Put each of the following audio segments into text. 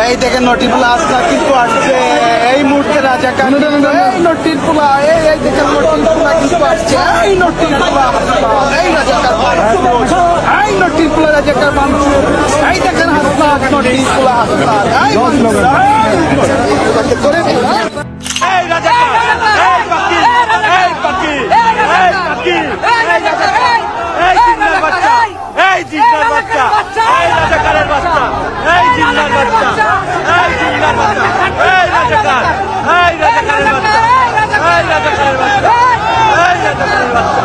এই দেখেন নটিপুলা আস্থা কিন্তু আসছে এই মুহূর্তে রাজাকার এই নটিপুলা এই দেখেন নটিপুলা কিন্তু আসছে এই নটিপুলা এই রাজাকার এই নটিপুলা রাজাকার মানুষ এই দেখেন হাসনা নটিপুলা আস্থা এই করে এই রাজাকার এই বাকি এই বাকি এই বাকি এই রাজাকার এই জিন্নার বাচ্চা এই জিন্নার বাচ্চা এই রাজাকারের বাচ্চা এই জিন্নার বাচ্চা এই জিন্নার বাচ্চা এই রাজাকার এই রাজাকারের বাচ্চা এই রাজাকারের বাচ্চা এই রাজাকারের বাচ্চা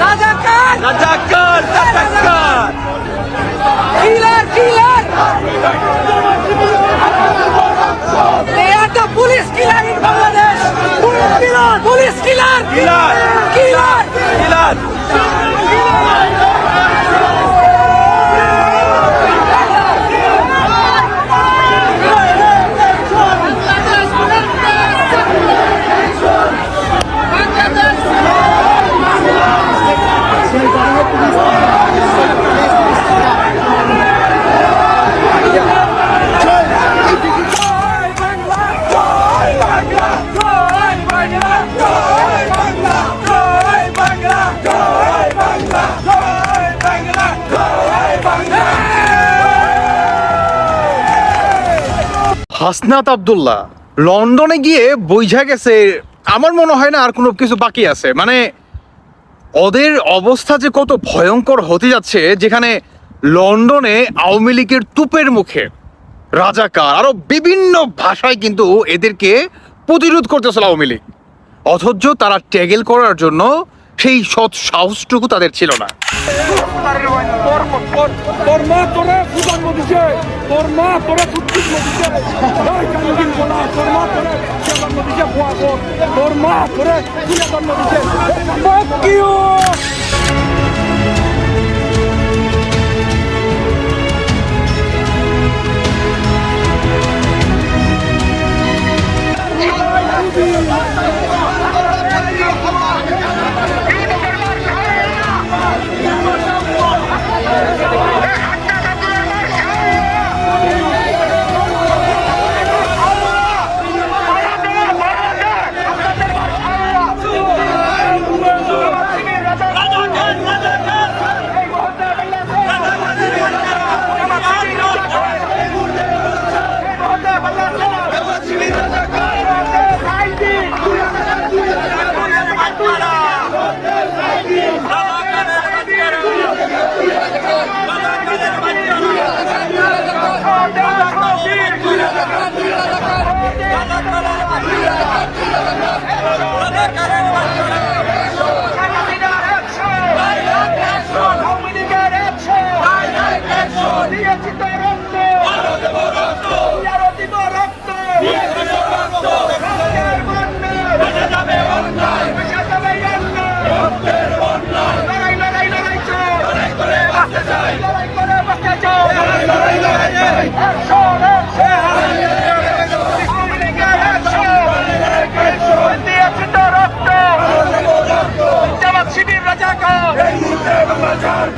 রাজাকার রাজাকার রাজাকার কিলার কিলার They are the police killer in Bangladesh. Police killer. Police killer. Killer Killer. কিলার হাসনাত আব্দুল্লাহ লন্ডনে গিয়ে বোঝা গেছে আমার মনে হয় না আর কোনো কিছু বাকি আছে মানে ওদের অবস্থা যে কত ভয়ঙ্কর হতে যাচ্ছে যেখানে লন্ডনে আওয়ামী লীগের তুপের মুখে রাজাকার আরো বিভিন্ন ভাষায় কিন্তু এদেরকে প্রতিরোধ করতেছিল আওয়ামী লীগ অথচ তারা ট্যাগেল করার জন্য সেই সৎ সাহসটুকু তাদের ছিল না তোর মা তোরে জন্ম দিছে তোর মা তোরে জন্ম দিছে তোর মা তোরে জন্ম দিছে তোর মা তোরে জন্ম দিছে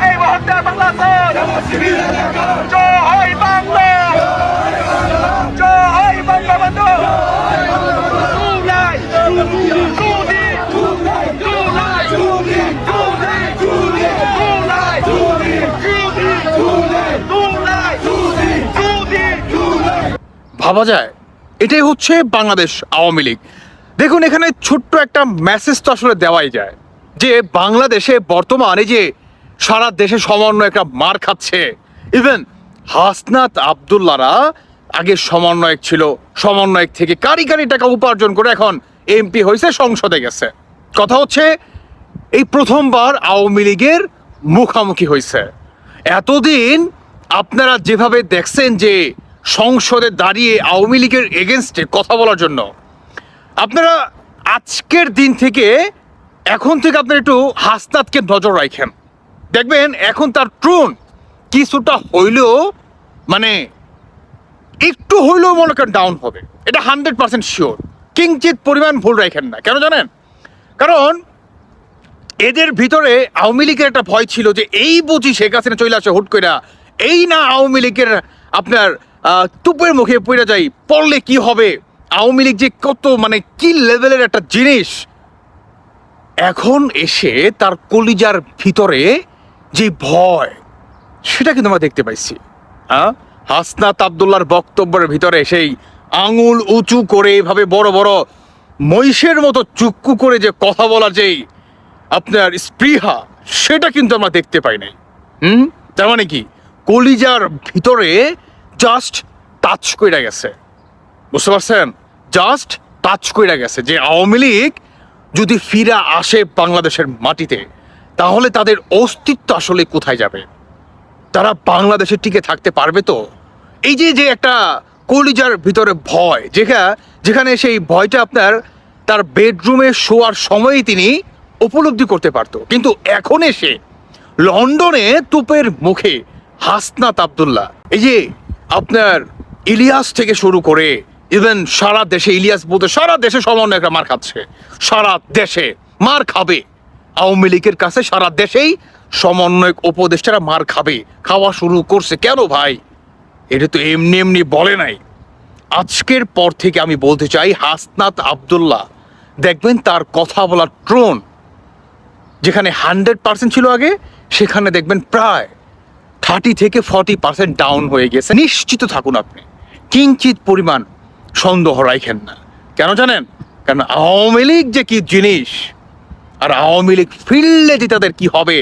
এই মুহূর্তে বাংলাদেশ জয় বাংলা জয় বঙ্গবন্ধু ভাবা যায় এটাই হচ্ছে বাংলাদেশ আওয়ামী লীগ দেখুন এখানে ছোট্ট একটা মেসেজ তো আসলে দেওয়াই যায় যে বাংলাদেশে বর্তমানে যে সারা দেশে সমন্বয় একটা মার খাচ্ছে ইভেন হাসনাত আব্দুল্লাহরা আগে সমন্বয়ক ছিল সমন্বয়ক থেকে কারি কারি টাকা উপার্জন করে এখন এমপি হয়েছে সংসদে গেছে কথা হচ্ছে এই প্রথমবার আওয়ামী লীগের মুখামুখি হয়েছে এতদিন আপনারা যেভাবে দেখছেন যে সংসদে দাঁড়িয়ে আওয়ামী লীগের এগেনস্টে কথা বলার জন্য আপনারা আজকের দিন থেকে এখন থেকে আপনারা একটু হাসনাতকে নজর রাখেন দেখবেন এখন তার ট্রোন কিছুটা হইলেও মানে একটু হইলেও মনে করেন ডাউন হবে এটা 100% শিওর কিঞ্চিত পরিমাণ ভুল রাখেন না কেন জানেন কারণ এদের ভিতরে আওয়ামী লীগের একটা ভয় ছিল যে এই বুঝি শেখ হাসিনা চলে আসে হুট করে এই না আওয়ামী লীগের আপনার তুপের মুখে পড়ে যাই, পড়লে কি হবে, আওয়ামী লীগ যে কত মানে কি লেভেলের একটা জিনিস, এখন এসে তার কলিজার ভিতরে যে ভয় সেটা কিন্তু আমরা দেখতে পাইছি। হাসনাত আব্দুল্লাহর বক্তব্যের ভিতরে সেই আঙুল উঁচু করে এভাবে বড় বড় মহিষের মতো চুক্কু করে যে কথা বলা যেই আপনার স্পৃহা, সেটা কিন্তু আমরা দেখতে পাই নাই। তার মানে কি কলিজার ভিতরে জাস্ট টাচ কইরা গেছে, বুঝতে পারছেন? জাস্ট টাচ কইরা গেছে যে আওয়ামী লীগ যদি ফিরে আসে বাংলাদেশের মাটিতে, তাহলে তাদের অস্তিত্ব আসলে কোথায় যাবে? তারা বাংলাদেশে টিকে থাকতে পারবে তো? এই যে যে একটা কলিজার ভিতরে ভয়, যেখানে সেই ভয়টা আপনার তার বেডরুমে শোয়ার সময়ই তিনি উপলব্ধি করতে পারতো, কিন্তু এখন এসে লন্ডনে তুপের মুখে হাসনাত আব্দুল্লাহ, এই যে আপনার ইলিয়াস থেকে শুরু করে ইভেন সারা দেশে, ইলিয়াস বলতে সারা দেশে সমন্বয়করা মার খাচ্ছে, সারা দেশে মার খাবে আওয়ামী লীগের কাছে, সারা দেশেই সমন্বয়ক উপদেষ্টারা মার খাবে, খাওয়া শুরু করছে। কেন ভাই? এটা তো এমনি এমনি বলে নাই। আজকের পর থেকে আমি বলতে চাই, হাসনাত আব্দুল্লাহ দেখবেন তার কথা বলার টোন যেখানে 100% ছিল আগে, সেখানে দেখবেন প্রায় 30 থেকে 40% ডাউন হয়ে গেছে। নিশ্চিত থাকুন আপনি, কিঞ্চিত পরিমাণ সন্দেহ রাখেন না। কেন জানেন? কারণ আওয়ামী লীগ যে কি জিনিস, আর আওয়ামী লীগ ফিরলে যে তাদের কি হবে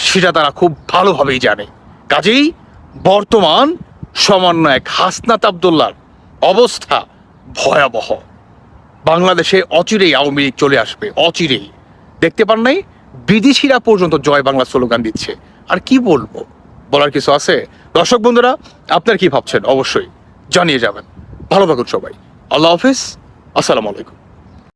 সেটা তারা খুব ভালোভাবেই জানে। কাজেই বর্তমান সমন্বয়ক হাসনাত আব্দুল্লাহর অবস্থা ভয়াবহ। বাংলাদেশে অচিরেই আওয়ামী লীগ চলে আসবে, অচিরেই। দেখতে পান নাই বিদেশিরা পর্যন্ত জয় বাংলা স্লোগান দিচ্ছে। আর কি বলবো, বলার কিছু আছে? দর্শক বন্ধুরা, আপনার কি ভাবছেন অবশ্যই জানিয়ে যাবেন। ভালো থাকুন সবাই। আল্লাহ হাফিজ, আসসালামু আলাইকুম।